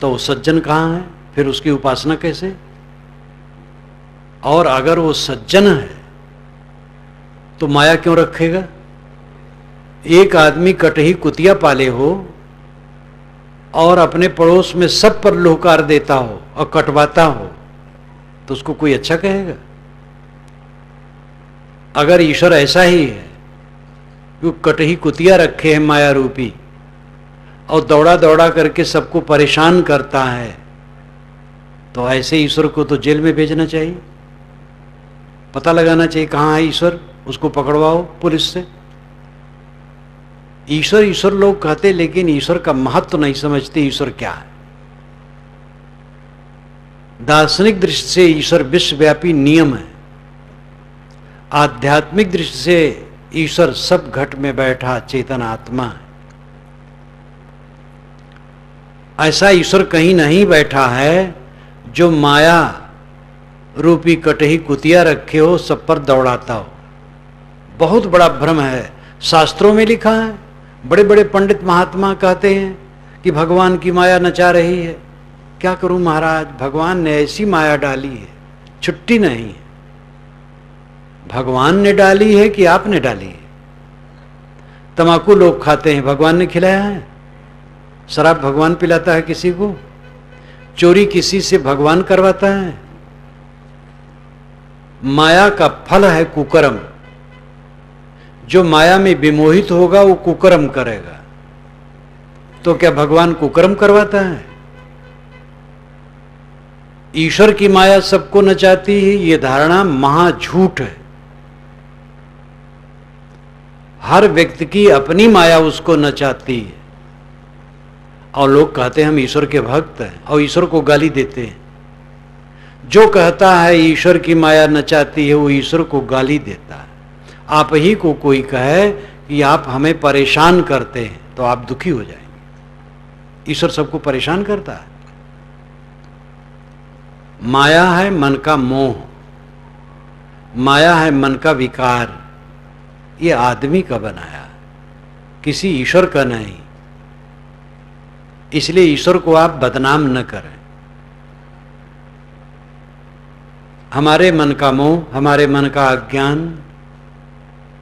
तो वो सज्जन कहाँ है? फिर उसकी उपासना कैसे? और अगर वो सज्जन है तो माया क्यों रखेगा? एक आदमी कटही कुतिया पाले हो और अपने पड़ोस में सब पर लोहकार देता हो और कटवाता हो तो उसको कोई अच्छा कहेगा? अगर ईश्वर ऐसा ही है, वो कटही कुतिया रखे हैं माया रूपी और दौड़ा दौड़ा करके सबको परेशान करता है, तो ऐसे ईश्वर को तो जेल में भेजना चाहिए। पता लगाना चाहिए कहाँ है ईश्वर, उसको पकड़वाओ पुलिस से। ईश्वर ईश्वर लोग कहते, लेकिन ईश्वर का महत्व नहीं समझते। ईश्वर क्या है? दार्शनिक दृष्टि से ईश्वर विश्वव्यापी नियम है, आध्यात्मिक दृष्टि से ईश्वर सब घट में बैठा चेतन आत्मा है। ऐसा ईश्वर कहीं नहीं बैठा है जो माया रूपी कटही कुतिया रखे हो, सब पर दौड़ाता हो। बहुत बड़ा भ्रम है। शास्त्रों में लिखा है, बड़े बड़े पंडित महात्मा कहते हैं कि भगवान की माया नचा रही है। क्या करूं महाराज, भगवान ने ऐसी माया डाली है, छुट्टी नहीं है। भगवान ने डाली है कि आपने डाली है? तंबाकू लोग खाते हैं, भगवान ने खिलाया है? शराब भगवान पिलाता है किसी को? चोरी किसी से भगवान करवाता है? माया का फल है कुकर्म। जो माया में विमोहित होगा वो कुकर्म करेगा। तो क्या भगवान कुकर्म करवाता है? ईश्वर की माया सबको नचाती है, ये धारणा महाझूठ है। हर व्यक्ति की अपनी माया उसको नचाती है और लोग कहते हैं हम ईश्वर के भक्त हैं और ईश्वर को गाली देते हैं। जो कहता है ईश्वर की माया नचाती है वो ईश्वर को गाली देता है। आप ही को कोई कहे कि आप हमें परेशान करते हैं तो आप दुखी हो जाएंगे। ईश्वर सबको परेशान करता है। माया है मन का मोह, माया है मन का विकार। ये आदमी का बनाया, किसी ईश्वर का नहीं। इसलिए ईश्वर को आप बदनाम न करें। हमारे मन का मोह, हमारे मन का अज्ञान,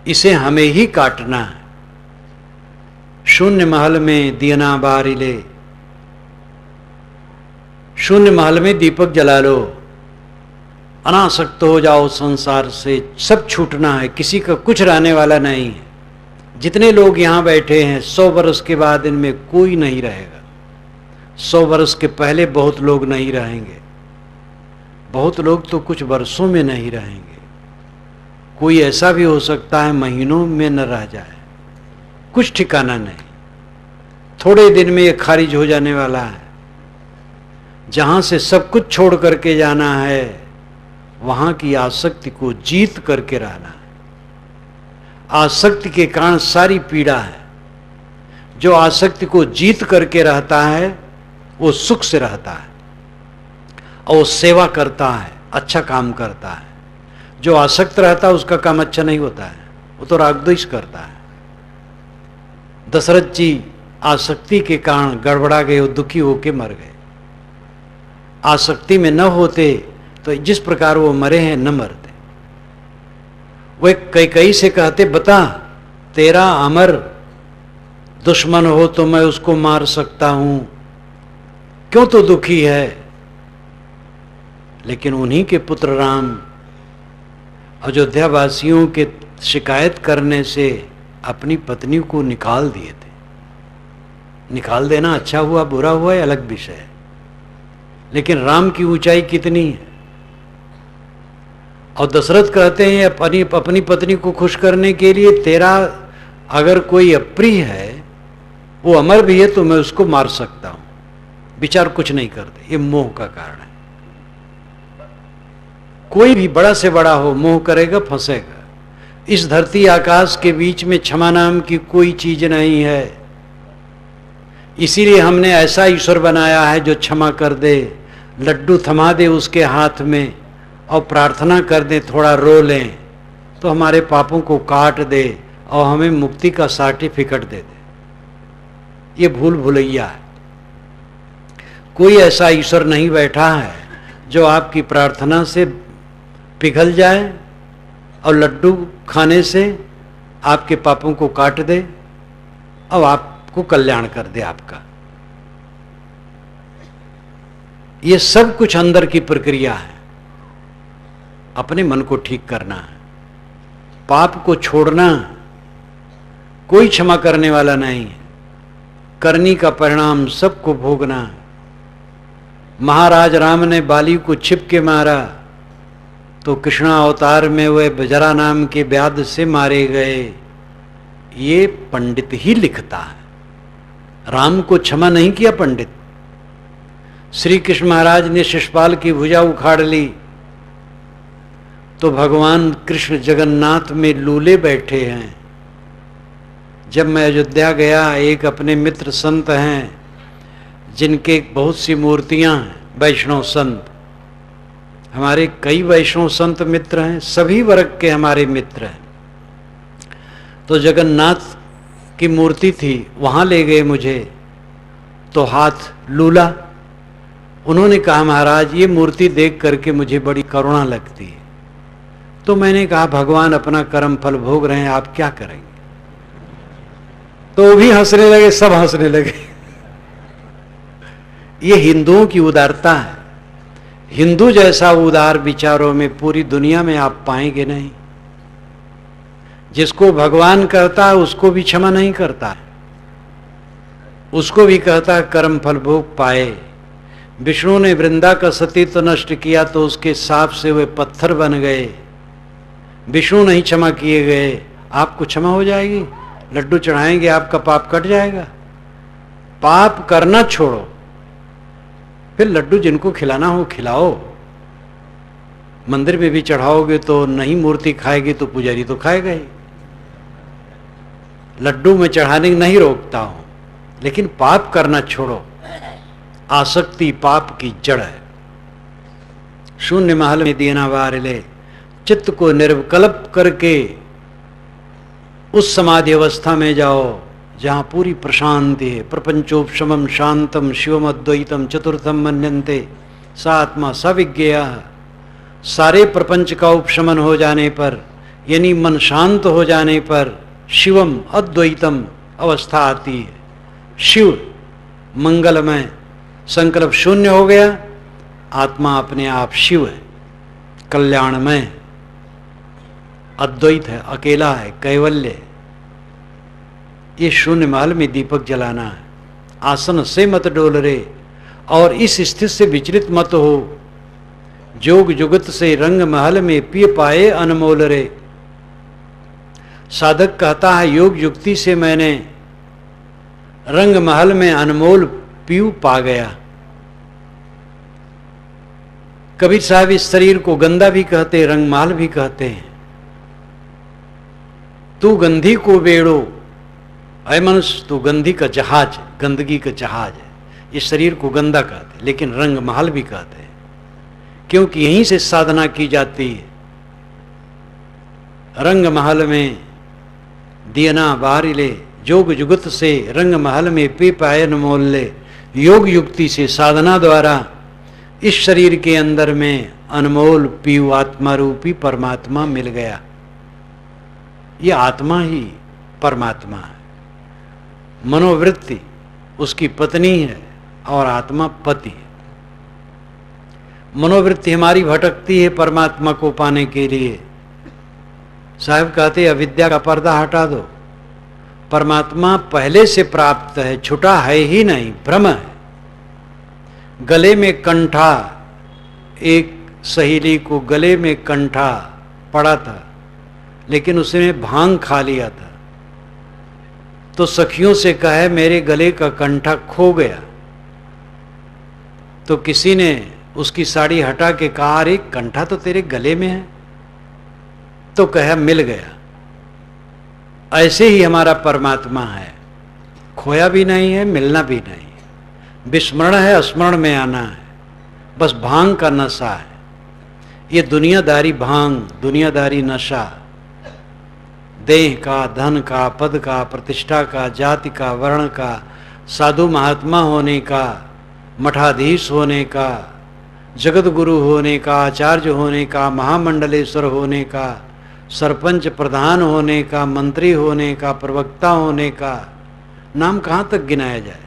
इसे हमें ही काटना है। शून्य महल में दियना बारिले, शून्य महल में दीपक जला लो, अनासक्त हो जाओ संसार से। सब छूटना है, किसी का कुछ रहने वाला नहीं है। जितने लोग यहां बैठे हैं 100 वर्ष के बाद इनमें कोई नहीं रहेगा। 100 वर्ष के पहले बहुत लोग नहीं रहेंगे, बहुत लोग तो कुछ वर्षों में नहीं रहेंगे। कोई ऐसा भी हो सकता है महीनों में न रह जाए, कुछ ठिकाना नहीं। थोड़े दिन में ये खारिज हो जाने वाला है। जहां से सब कुछ छोड़ करके जाना है, वहां की आसक्ति को जीत करके रहना है। आसक्ति के कारण सारी पीड़ा है। जो आसक्ति को जीत करके रहता है वो सुख से रहता है और वो सेवा करता है, अच्छा काम करता है। जो आसक्त रहता है उसका काम अच्छा नहीं होता है, वो तो रागद्वेष करता है। दशरथ जी आसक्ति के कारण गड़बड़ा गए, वो दुखी होके मर गए। आसक्ति में न होते तो जिस प्रकार वो मरे हैं न मरते। वे कई से कहते, बता तेरा अमर दुश्मन हो तो मैं उसको मार सकता हूं, क्यों तो दुखी है? लेकिन उन्हीं के पुत्र राम अयोध्या वासियों के शिकायत करने से अपनी पत्नी को निकाल दिए थे। निकाल देना अच्छा हुआ बुरा हुआ ये अलग विषय है, लेकिन राम की ऊंचाई कितनी है। और दशरथ कहते हैं अपनी पत्नी को खुश करने के लिए, तेरा अगर कोई अप्रिय है, वो अमर भी है, तो मैं उसको मार सकता हूं। विचार कुछ नहीं करते, ये मोह का कारण है। कोई भी बड़ा से बड़ा हो, मोह करेगा फंसेगा। इस धरती आकाश के बीच में क्षमा नाम की कोई चीज नहीं है। इसीलिए हमने ऐसा ईश्वर बनाया है जो क्षमा कर दे, लड्डू थमा दे उसके हाथ में और प्रार्थना कर दे, थोड़ा रो लें तो हमारे पापों को काट दे और हमें मुक्ति का सर्टिफिकेट दे दे। ये भूल भुलैया है। कोई ऐसा ईश्वर नहीं बैठा है जो आपकी प्रार्थना से पिघल जाए और लड्डू खाने से आपके पापों को काट दे और आपको कल्याण कर दे आपका। ये सब कुछ अंदर की प्रक्रिया है। अपने मन को ठीक करना है, पाप को छोड़ना। कोई क्षमा करने वाला नहीं है, करनी का परिणाम सबको भोगना है। महाराज राम ने बाली को छिप के मारा तो कृष्णा अवतार में वह बजरा नाम के व्याध से मारे गए। ये पंडित ही लिखता है। राम को क्षमा नहीं किया पंडित। श्री कृष्ण महाराज ने शिशुपाल की भुजा उखाड़ ली तो भगवान कृष्ण जगन्नाथ में लूले बैठे हैं। जब मैं अयोध्या गया, एक अपने मित्र संत हैं जिनके बहुत सी मूर्तियां हैं, वैष्णव संत। हमारे कई वैष्णव संत मित्र हैं, सभी वर्ग के हमारे मित्र हैं। तो जगन्नाथ की मूर्ति थी, वहां ले गए मुझे, तो हाथ लूला। उन्होंने कहा महाराज ये मूर्ति देख करके मुझे बड़ी करुणा लगती है। तो मैंने कहा भगवान अपना कर्म फल भोग रहे हैं, आप क्या करेंगे। तो वो भी हंसने लगे, सब हंसने लगे। ये हिंदुओं की उदारता है। हिंदू जैसा उदार विचारों में पूरी दुनिया में आप पाएंगे नहीं। जिसको भगवान करता है उसको भी क्षमा नहीं करता है, उसको भी कहता है कर्म फल भोग पाए। विष्णु ने वृंदा का सतीत्व नष्ट किया तो उसके साप से वे पत्थर बन गए। विष्णु नहीं क्षमा किए गए, आपको क्षमा हो जाएगी। लड्डू चढ़ाएंगे, आपका पाप कट जाएगा। पाप करना छोड़ो, फिर लड्डू जिनको खिलाना हो खिलाओ। मंदिर में भी चढ़ाओगे तो नहीं मूर्ति खाएगी तो पुजारी तो खाएगा ही। लड्डू में चढ़ाने नहीं रोकता हूं, लेकिन पाप करना छोड़ो। आसक्ति पाप की जड़ है। शून्य महल में दिया वार ले, चित्त को निर्विकल्प करके उस समाधि अवस्था में जाओ जहां पूरी प्रशांति है। प्रपंचोपशमम शांतम शिवम अद्वैतम चतुर्थम मन्यन्ते सा आत्मा सविज्ञेय। सारे प्रपंच का उपशमन हो जाने पर, यानी मन शांत हो जाने पर शिवम अद्वैतम अवस्था आती है। शिव मंगलमय, संकल्प शून्य हो गया, आत्मा अपने आप शिव है, कल्याणमय, अद्वैत है, अकेला है, कैवल्य है। ये शून्य महल में दीपक जलाना है। आसन से मत डोल रे, और इस स्थिति से विचलित मत हो। जोग जुगत से रंग महल में पिय पाए अनमोल रे। साधक कहता है योग युक्ति से मैंने रंग महल में अनमोल पीऊ पा गया। कबीर साहब इस शरीर को गंदा भी कहते, रंगमाल भी कहते हैं। तू गंधी को बेड़ो, अय मनुष्य तू गंधी का जहाज, गंदगी का जहाज है। इस शरीर को गंदा कहते, लेकिन रंग महल भी कहते हैं, क्योंकि यहीं से साधना की जाती है। रंग महल में दियना बारी ले, जोग जुगत से रंग महल में पी पाए अनमोल ले। योग युक्ति से साधना द्वारा इस शरीर के अंदर में अनमोल पीयू आत्मा रूपी परमात्मा मिल गया। ये आत्मा ही परमात्मा है। मनोवृत्ति उसकी पत्नी है और आत्मा पति है। मनोवृत्ति हमारी भटकती है परमात्मा को पाने के लिए। साहब कहते अविद्या का पर्दा हटा दो, परमात्मा पहले से प्राप्त है, छुटा है ही नहीं, भ्रम है। गले में कंठा, एक सहेली को गले में कंठा पड़ा था, लेकिन उसने भांग खा लिया था, तो सखियों से कहे मेरे गले का कंठा खो गया। तो किसी ने उसकी साड़ी हटा के कहा अरे कंठा तो तेरे गले में है, तो कहा मिल गया। ऐसे ही हमारा परमात्मा है, खोया भी नहीं है, मिलना भी नहीं, विस्मरण है, स्मरण में आना है, बस भांग का नशा है। ये दुनियादारी भांग, दुनियादारी नशा, देह का, धन का, पद का, प्रतिष्ठा का, जाति का, वर्ण का, साधु महात्मा होने का, मठाधीश होने का, जगत गुरु होने का, आचार्य होने का, महामंडलेश्वर होने का, सरपंच प्रधान होने का, मंत्री होने का, प्रवक्ता होने का, नाम कहाँ तक गिनाया जाए।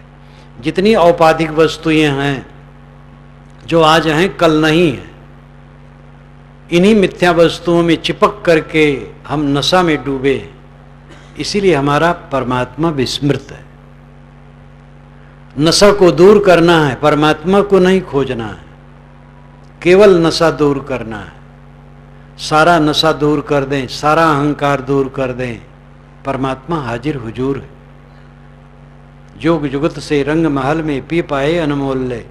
जितनी औपाधिक वस्तुएं हैं जो आज हैं कल नहीं है, इन्हीं मिथ्या वस्तुओं में चिपक करके हम नशा में डूबे, इसीलिए हमारा परमात्मा विस्मृत है। नशा को दूर करना है, परमात्मा को नहीं खोजना है, केवल नशा दूर करना है। सारा नशा दूर कर दें, सारा अहंकार दूर कर दें, परमात्मा हाजिर हुजूर है। जोग जुगत से रंग महल में पी पाए अनमोल्य,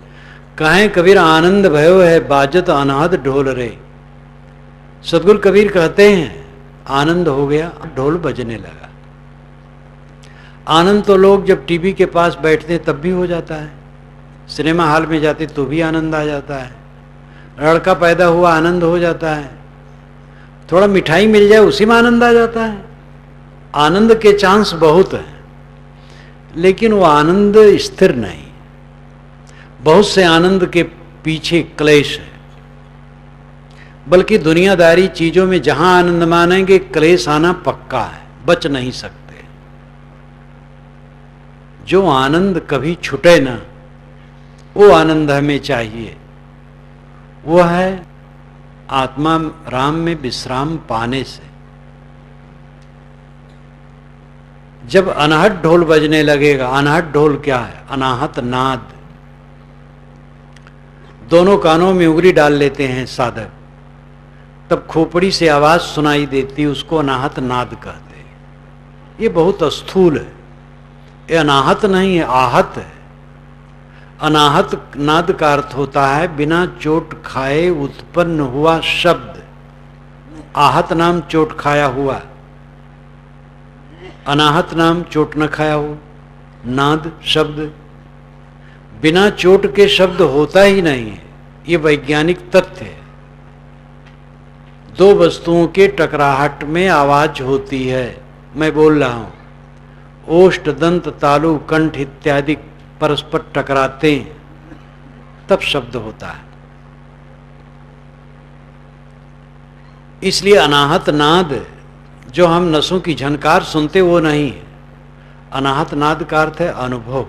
कहें कबीर आनंद भयो है बाजत अनाहद ढोल रे। सदगुरु कबीर कहते हैं आनंद हो गया, ढोल बजने लगा। आनंद तो लोग जब टीवी के पास बैठते तब भी हो जाता है, सिनेमा हॉल में जाते तो भी आनंद आ जाता है, लड़का पैदा हुआ आनंद हो जाता है, थोड़ा मिठाई मिल जाए उसी में आनंद आ जाता है। आनंद के चांस बहुत हैं, लेकिन वो आनंद स्थिर नहीं। बहुत से आनंद के पीछे क्लेश है, बल्कि दुनियादारी चीजों में जहां आनंद मानेंगे क्लेश आना पक्का है, बच नहीं सकते। जो आनंद कभी छूटे ना, वो आनंद हमें चाहिए। वो है आत्मा राम में विश्राम पाने से। जब अनाहत ढोल बजने लगेगा, अनाहत ढोल क्या है? अनाहत नाद। दोनों कानों में उंगली डाल लेते हैं साधक, तब खोपड़ी से आवाज सुनाई देती, उसको अनाहत नाद कहते हैं। ये बहुत स्थूल है, ये अनाहत नहीं है, आहत है। अनाहत नाद का अर्थ होता है बिना चोट खाए उत्पन्न हुआ शब्द। आहत नाम चोट खाया हुआ, अनाहत नाम चोट न खाया हो। नाद शब्द बिना चोट के शब्द होता ही नहीं है, ये वैज्ञानिक तथ्य है। दो वस्तुओं के टकराहट में आवाज होती है। मैं बोल रहा हूं, ओष्ठ दंत तालु कंठ इत्यादि परस्पर टकराते हैं, तब शब्द होता है। इसलिए अनाहत नाद जो हम नसों की झनकार सुनते वो नहीं है। अनाहत नाद का अर्थ है अनुभव।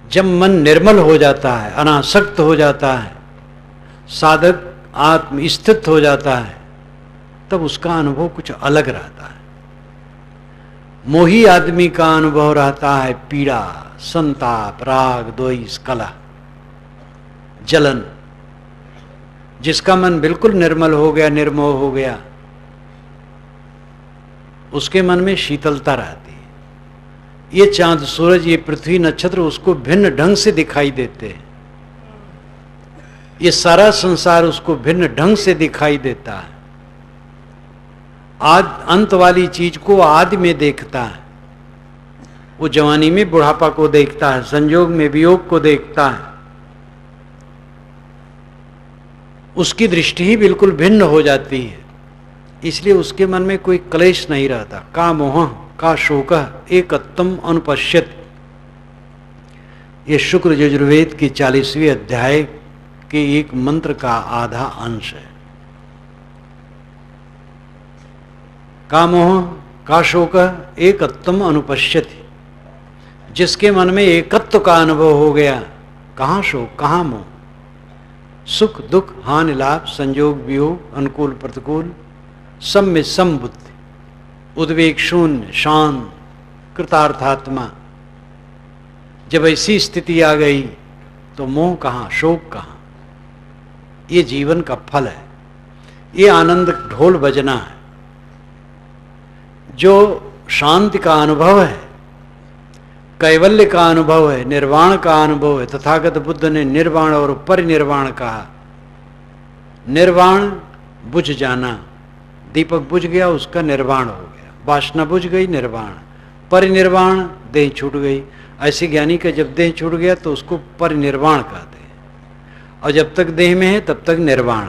जब मन निर्मल हो जाता है, अनासक्त हो जाता है, साधक आत्म स्थित हो जाता है, तब उसका अनुभव कुछ अलग रहता है। मोही आदमी का अनुभव रहता है पीड़ा, संताप, राग, द्वेष, कलह, जलन। जिसका मन बिल्कुल निर्मल हो गया, निर्मोह हो गया, उसके मन में शीतलता रहती है। ये चांद सूरज, ये पृथ्वी नक्षत्र उसको भिन्न ढंग से दिखाई देते हैं। ये सारा संसार उसको भिन्न ढंग से दिखाई देता है। आज अंत वाली चीज को आदि में देखता है, वो जवानी में बुढ़ापा को देखता है, संयोग में वियोग को देखता है। उसकी दृष्टि ही बिल्कुल भिन्न हो जाती है, इसलिए उसके मन में कोई क्लेश नहीं रहता। का मोह का शोक एकत्तम अनुपश्यत, ये शुक्र यजुर्वेद की 40वें अध्याय के एक मंत्र का आधा अंश है। का मोह का शोक एकत्तम अनुपश्यति, जिसके मन में एकत्व का अनुभव हो गया, कहाँ शोक कहाँ मोह। सुख दुख हानि लाभ संयोग वियोग अनुकूल प्रतिकूल सब में समबुद्धि, उद्वेग शून्य शांत कृतार्थात्मा। जब ऐसी स्थिति आ गई तो मोह कहाँ शोक कहाँ। ये जीवन का फल है, ये आनंद ढोल बजना है। जो शांति का अनुभव है, कैवल्य का अनुभव है, निर्वाण का अनुभव है। तथागत बुद्ध ने निर्वाण और परिनिर्वाण कहा। निर्वाण बुझ जाना, दीपक बुझ गया उसका निर्वाण हो गया, वासना बुझ गई निर्वाण। परिनिर्वाण देह छूट गई। ऐसे ज्ञानी का जब देह छूट गया तो उसको परिनिर्वाण कहते हैं। और जब तक देह में है तब तक निर्वाण।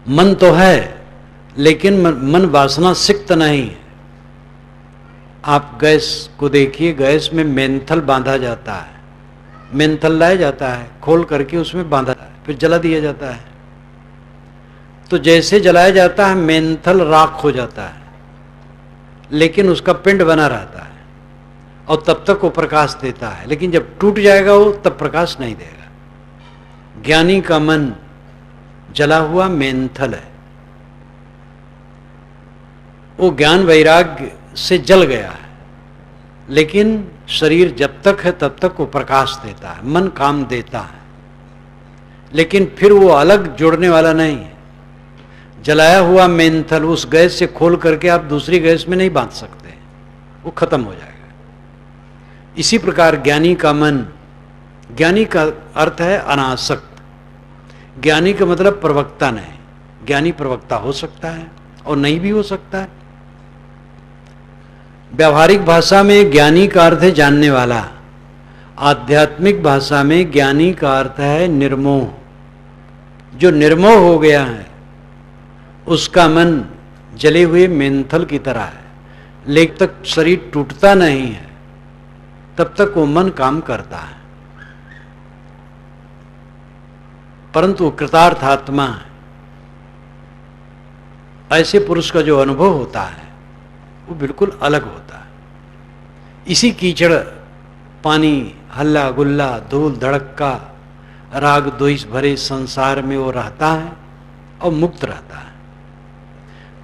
मन तो है लेकिन मन वासना सिक्त नहीं है। आप गैस को देखिए, गैस में मेंथल बांधा जाता है, मेंथल लाया जाता है, खोल करके उसमें बांधा जाता है, फिर जला दिया जाता है। तो जैसे जलाया जाता है मेंथल राख हो जाता है, लेकिन उसका पिंड बना रहता है और तब तक वो प्रकाश देता है। लेकिन जब टूट जाएगा वो तब प्रकाश नहीं देगा। ज्ञानी का मन जला हुआ मेंथल है, वो ज्ञान वैराग्य से जल गया है, लेकिन शरीर जब तक है तब तक वो प्रकाश देता है, मन काम देता है, लेकिन फिर वो अलग जोड़ने वाला नहीं है। जलाया हुआ मेंथल उस गैस से खोल करके आप दूसरी गैस में नहीं बांध सकते, वो खत्म हो जाएगा। इसी प्रकार ज्ञानी का मन, ज्ञानी का अर्थ है अनासक्त। ज्ञानी का मतलब प्रवक्ता नहीं। ज्ञानी प्रवक्ता हो सकता है और नहीं भी हो सकता है। व्यावहारिक भाषा में ज्ञानी का अर्थ है जानने वाला, आध्यात्मिक भाषा में ज्ञानी का अर्थ है निर्मोह। जो निर्मोह हो गया है उसका मन जले हुए मेंथल की तरह है, लेकिन तक शरीर टूटता नहीं है तब तक वो मन काम करता है। परंतु कृतार्थ आत्मा है। ऐसे पुरुष का जो अनुभव होता है वो बिल्कुल अलग होता है। इसी कीचड़ पानी हल्ला गुल्ला धूल धड़क्का राग द्वेष भरे संसार में वो रहता है और मुक्त रहता है।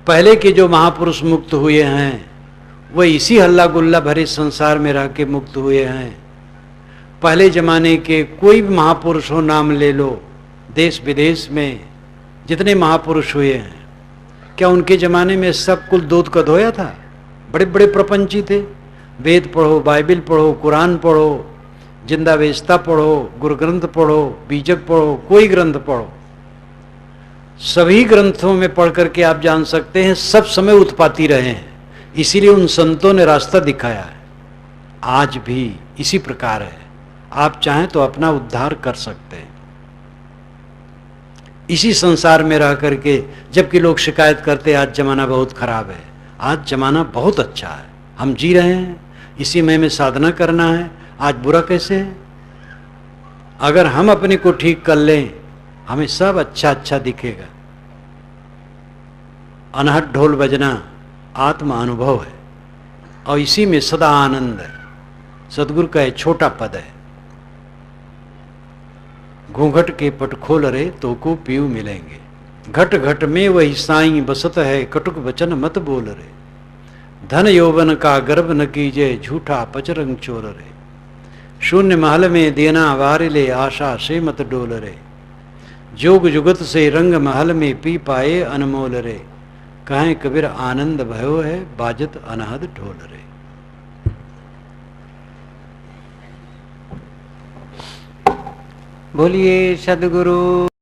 पहले के जो महापुरुष मुक्त हुए हैं वह इसी हल्ला गुल्ला भरे संसार में रह के मुक्त हुए हैं। पहले जमाने के कोई भी महापुरुष हो, नाम ले लो, देश विदेश में जितने महापुरुष हुए हैं, क्या उनके जमाने में सब कुल दूध का धोया था? बड़े बड़े प्रपंची थे। वेद पढ़ो, बाइबल पढ़ो, कुरान पढ़ो, जिंदा वेस्ता पढ़ो, गुरु ग्रंथ पढ़ो, बीजक पढ़ो, कोई ग्रंथ पढ़ो, सभी ग्रंथों में पढ़ करके आप जान सकते हैं सब समय उत्पाती रहे हैं। इसीलिए उन संतों ने रास्ता दिखाया है। आज भी इसी प्रकार है। आप चाहें तो अपना उद्धार कर सकते हैं इसी संसार में रह करके। जबकि लोग शिकायत करते आज जमाना बहुत खराब है, आज जमाना बहुत अच्छा है, हम जी रहे हैं, इसी में साधना करना है, आज बुरा कैसे है? अगर हम अपने को ठीक कर लें हमें सब अच्छा अच्छा दिखेगा। अनहद ढोल बजना आत्मा अनुभव है और इसी में सदा आनंद है। सदगुरु का एक छोटा पद है, घूंघट के पट खोल रे तो को पीऊ मिलेंगे, घट घट में वही साईं बसत है, कटुक वचन मत बोल रे, धन यौवन का गर्भ न कीजे, झूठा पचरंग चोर रे, शून्य महल में देना वार ले, आशा से मत डोल रे, जोग जुगत से रंग महल में पी पाए अनमोल रे, कहें कबीर आनंद भयो है, बाजत अनहद ढोल रे। बोलिए सद्गुरु